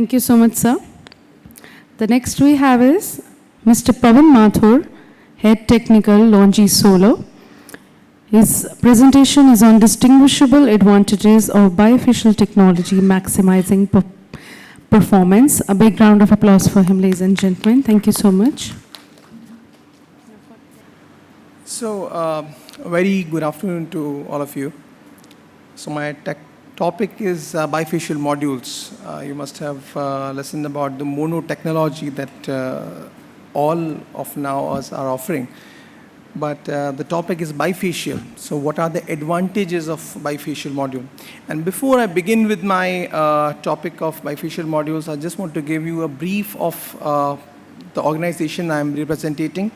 Thank you so much, sir. The next we have is Mr. Pavan Mathur, Head Technical, Longi Solar. His presentation is on distinguishable advantages of bifacial technology maximizing performance. A big round of applause for him, ladies and gentlemen. Thank you so much. So, a very good afternoon to all of you. So my topic is bifacial modules. You must have listened about the mono technology that all of now us are offering. But the topic is bifacial. So what are the advantages of bifacial module? And before I begin with my topic of bifacial modules, I just want to give you a brief of the organization I'm representing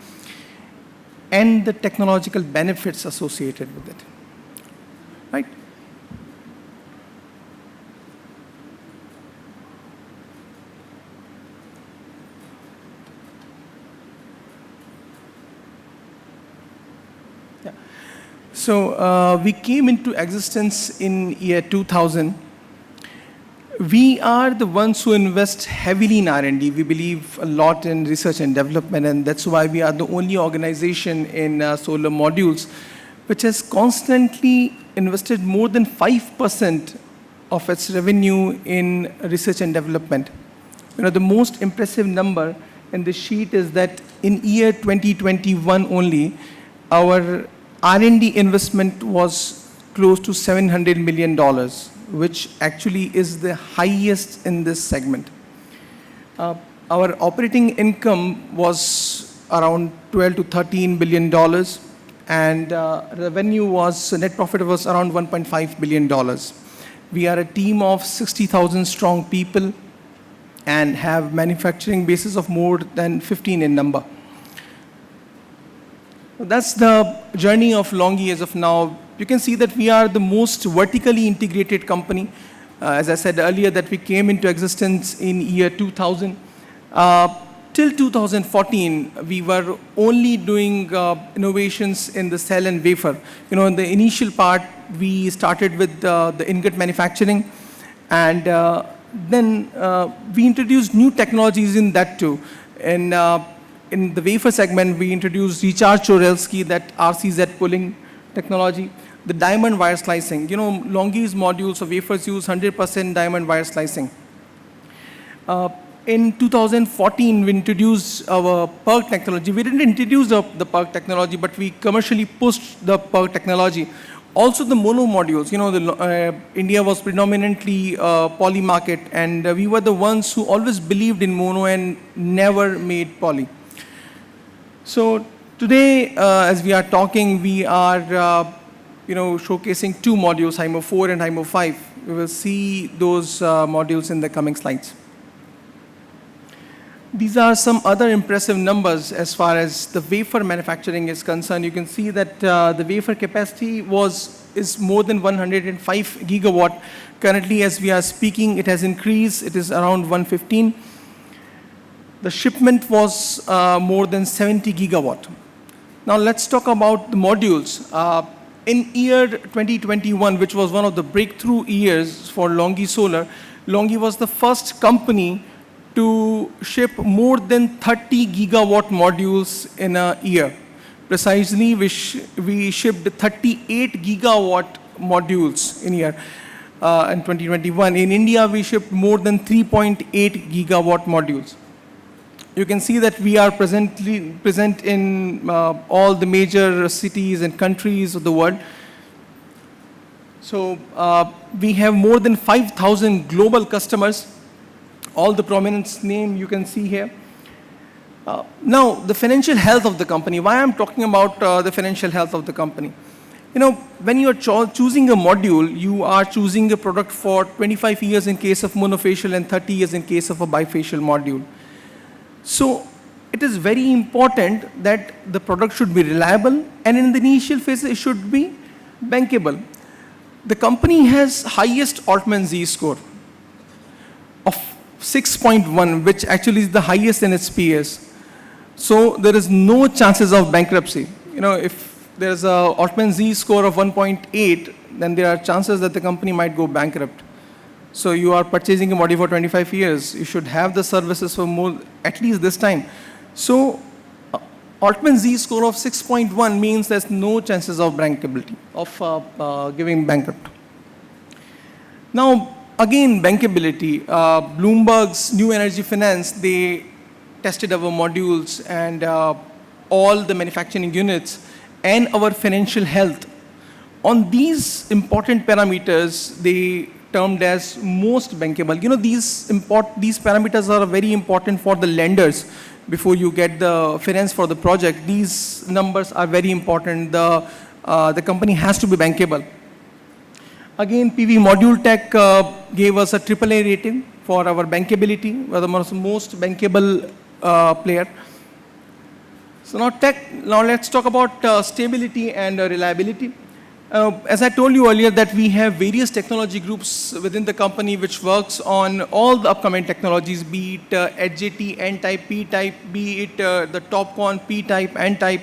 and the technological benefits associated with it. Right? So we came into existence in year 2000. We are the ones who invest heavily in R&D. We believe a lot in research and development, and that's why we are the only organization in solar modules which has constantly invested more than 5% of its revenue in research and development. You know, the most impressive number in the sheet is that in year 2021 only, our R&D investment was close to $700 million, which actually is the highest in this segment. Our operating income was around $12 to $13 billion, and revenue was, net profit was around $1.5 billion. We are a team of 60,000 strong people and have manufacturing bases of more than 15 in number. That's the journey of Longi as of now. You can see that we are the most vertically integrated company. As I said earlier, that we came into existence in year 2000. Till 2014, we were only doing innovations in the cell and wafer. You know, in the initial part, we started with the ingot manufacturing, and then we introduced new technologies in that too. In the wafer segment, we introduced recharge Chorelsky, that RCZ pulling technology, the diamond wire slicing. You know, Longi's modules of wafers use 100% diamond wire slicing. In 2014, we introduced our PERC technology. We didn't introduce the PERC technology, but we commercially pushed the PERC technology. Also the mono modules. You know, India was predominantly poly market, and we were the ones who always believed in mono and never made poly. So today, as we are talking, we are showcasing two modules, HIMO 4 and HIMO 5. We will see those modules in the coming slides. These are some other impressive numbers as far as the wafer manufacturing is concerned. You can see that the wafer capacity is more than 105 gigawatt. Currently, as we are speaking, it has increased. It is around 115. The shipment was more than 70 gigawatt. Now let's talk about the modules. In year 2021, which was one of the breakthrough years for Longi Solar, Longi was the first company to ship more than 30 gigawatt modules in a year. Precisely, we shipped 38 gigawatt modules in a year in 2021. In India, we shipped more than 3.8 gigawatt modules. You can see that we are present in all the major cities and countries of the world. So we have more than 5,000 global customers. All the prominent names you can see here. Now, the financial health of the company. Why I'm talking about the financial health of the company? You know, when you are choosing a module, you are choosing a product for 25 years in case of monofacial and 30 years in case of a bifacial module. So it is very important that the product should be reliable, and in the initial phase, it should be bankable. The company has highest Altman Z score of 6.1, which actually is the highest in its peers. So there is no chances of bankruptcy. You know, if there's a Altman Z score of 1.8, then there are chances that the company might go bankrupt. So you are purchasing a module for 25 years. You should have the services for more, at least this time. So Altman Z score of 6.1 means there's no chances of bankability, of giving bankrupt. Now, again, bankability. Bloomberg's New Energy Finance, they tested our modules and all the manufacturing units and our financial health. On these important parameters, they termed as most bankable. You know, these parameters are very important for the lenders before you get the finance for the project. These numbers are very important. The company has to be bankable. Again, PV Module Tech gave us a AAA rating for our bankability. We're the most bankable player. So now let's talk about stability and reliability. As I told you earlier that we have various technology groups within the company which works on all the upcoming technologies, be it HJT, N-type, P-type, be it the TOPCon, P-type, N-type,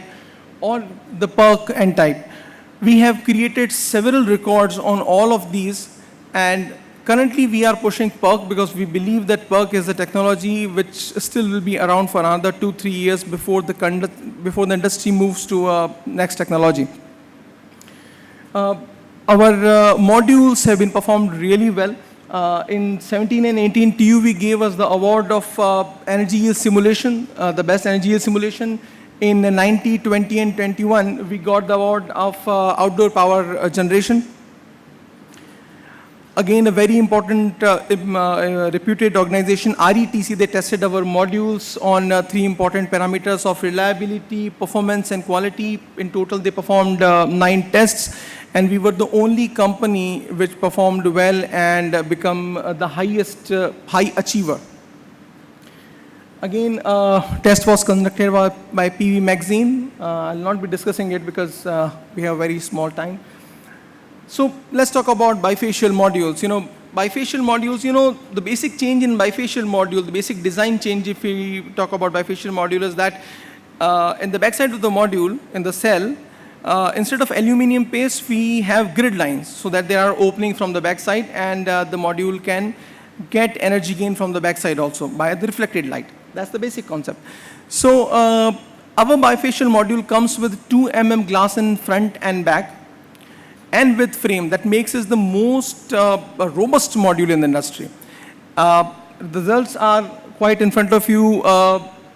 or the PERC, N-type. We have created several records on all of these, and currently we are pushing PERC because we believe that PERC is a technology which still will be around for another 2-3 years before the industry moves to next technology. Our modules have been performed really well. In 17 and 18, TUV gave us the award of energy yield simulation, the best energy yield simulation. In 90, 20, and 21, we got the award of outdoor power generation. Again, a very important reputed organization, RETC, they tested our modules on 3 important parameters of reliability, performance, and quality. In total, they performed 9 tests, and we were the only company which performed well and become the highest high achiever. Again, test was conducted by PV Magazine. I'll not be discussing it because we have very small time. So let's talk about bifacial modules. You know, bifacial modules, you know, the basic change in bifacial module, the basic design change if we talk about bifacial module is that in the backside of the module, in the cell, instead of aluminum paste, we have grid lines so that there are opening from the backside and the module can get energy gain from the backside also by the reflected light. That's the basic concept. So our bifacial module comes with 2 mm glass in front and back and with frame. That makes it the most robust module in the industry. The results are quite in front of you.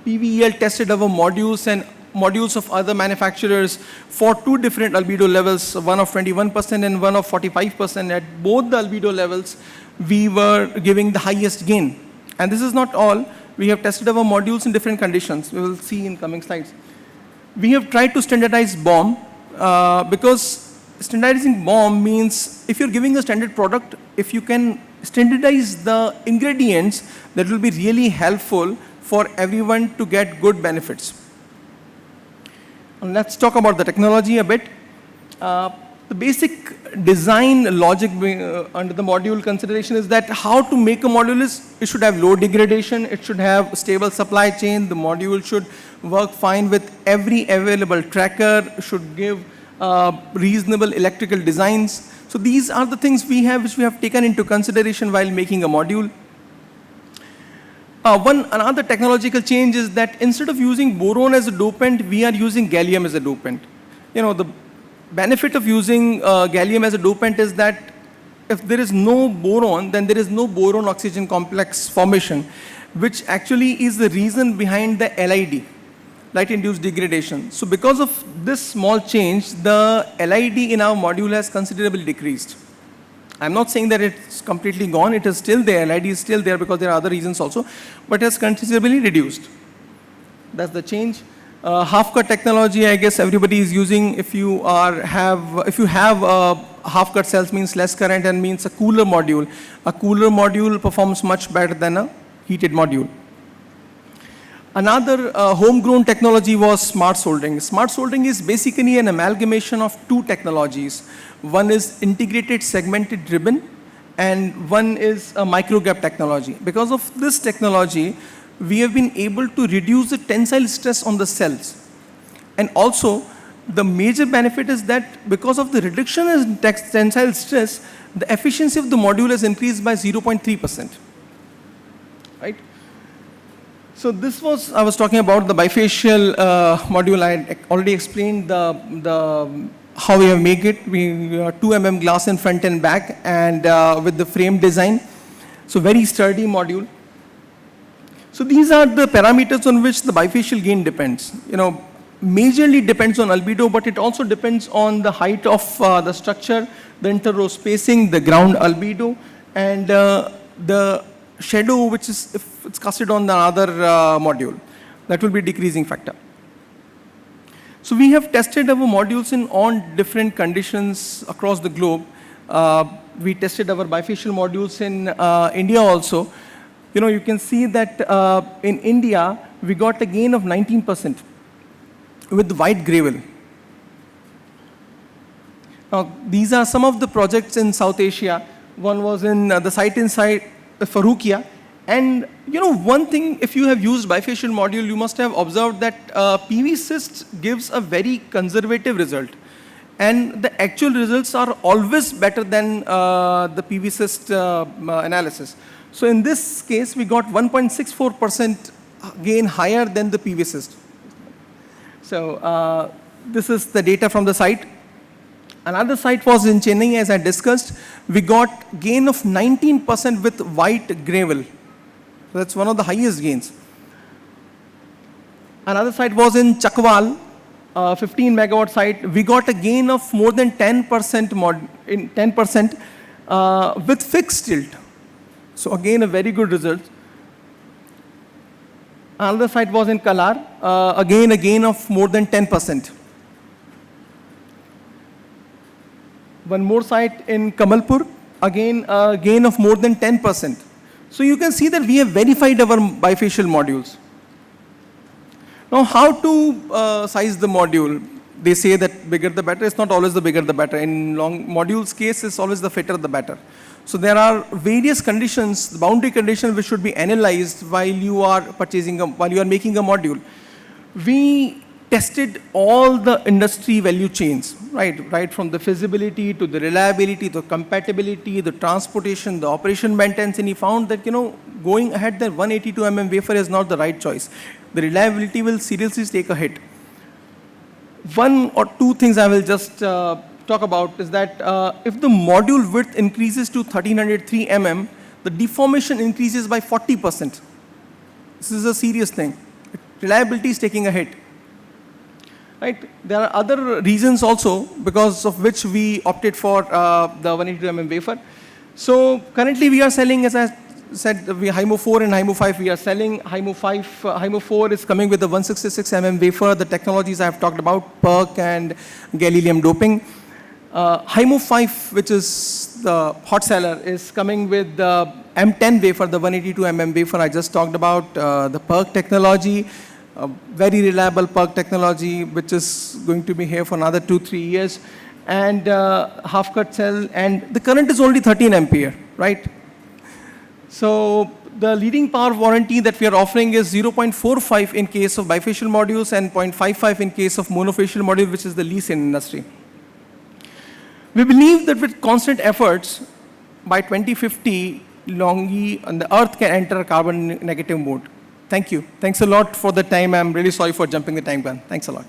PVEL tested our modules and modules of other manufacturers for 2 different albedo levels, one of 21% and one of 45%. At both the albedo levels, we were giving the highest gain. And this is not all. We have tested our modules in different conditions. We will see in coming slides. We have tried to standardize BOM because standardizing BOM means if you're giving a standard product, if you can standardize the ingredients, that will be really helpful for everyone to get good benefits. And let's talk about the technology a bit. The basic design logic under the module consideration is that how to make a module is, it should have low degradation, it should have stable supply chain, the module should work fine with every available tracker, should give reasonable electrical designs. So these are the things we have which we have taken into consideration while making a module. Another technological change is that instead of using boron as a dopant, we are using gallium as a dopant. You know, the benefit of using gallium as a dopant is that if there is no boron, then there is no boron-oxygen complex formation, which actually is the reason behind the LID, light-induced degradation. So because of this small change, the LID in our module has considerably decreased. I'm not saying that it's completely gone, it is still there, LID is still there because there are other reasons also, but it has considerably reduced. That's the change. Half-cut technology, I guess everybody is using. If you have half-cut cells, means less current and means a cooler module. A cooler module performs much better than a heated module. Another homegrown technology was smart soldering. Smart soldering is basically an amalgamation of 2 technologies. One is integrated segmented ribbon, and one is a microgap technology. Because of this technology, we have been able to reduce the tensile stress on the cells. And also, the major benefit is that because of the reduction in tensile stress, the efficiency of the module has increased by 0.3%. Right? So this was, I was talking about the bifacial module. I already explained how we have made it. We 2 mm glass in front and back, and with the frame design. So very sturdy module. So these are the parameters on which the bifacial gain depends. Majorly depends on albedo, but it also depends on the height of the structure, the inter-row spacing, the ground albedo, and the shadow, which is, if it's casted on the other module, that will be decreasing factor. So we have tested our modules on different conditions across the globe. We tested our bifacial modules in India also. You can see that in India, we got a gain of 19% with white gravel. Now, these are some of the projects in South Asia. One was in the site inside Farukia. And one thing, if you have used bifacial module, you must have observed that PV cyst gives a very conservative result. And the actual results are always better than the PV cyst analysis. So in this case, we got 1.64% gain higher than the PV cyst. So this is the data from the site. Another site was in Chennai, as I discussed. We got gain of 19% with white gravel. So that's one of the highest gains. Another site was in Chakwal, 15 megawatt site. We got a gain of more than 10% with fixed tilt. So again, a very good result. Another site was in Kalar, again a gain of more than 10%. One more site in Kamalpur, again a gain of more than 10%. So you can see that we have verified our bifacial modules. Now, how to size the module? They say that bigger the better. It's not always the bigger the better. In long modules case, it's always the fitter the better. So there are various conditions, boundary conditions, which should be analyzed while you are while you are making a module. We tested all the industry value chains, right from the feasibility to the reliability, the compatibility, the transportation, the operation maintenance, and he found that going ahead the 182 mm wafer is not the right choice. The reliability will seriously take a hit. One or two things I will just talk about is that if the module width increases to 1303 mm, the deformation increases by 40%. This is a serious thing. Reliability is taking a hit. Right? There are other reasons also because of which we opted for the 182 mm wafer. So currently we are selling, as I said, we HIMO 4 and HIMO 5 we are selling. HIMO 4 is coming with the 166 mm wafer. The technologies I have talked about, PERC and gallium doping. HIMO 5, which is the hot seller, is coming with the M10 wafer, the 182 mm wafer I just talked about, the PERC technology, very reliable PERC technology, which is going to be here for another 2-3 years, and half-cut cell, and the current is only 13 ampere, right? So the leading power warranty that we are offering is 0.45 in case of bifacial modules and 0.55 in case of monofacial module, which is the least in industry. We believe that with constant efforts, by 2050, LONGi and the Earth can enter carbon negative mode. Thank you. Thanks a lot for the time. I'm really sorry for jumping the time gun. Thanks a lot.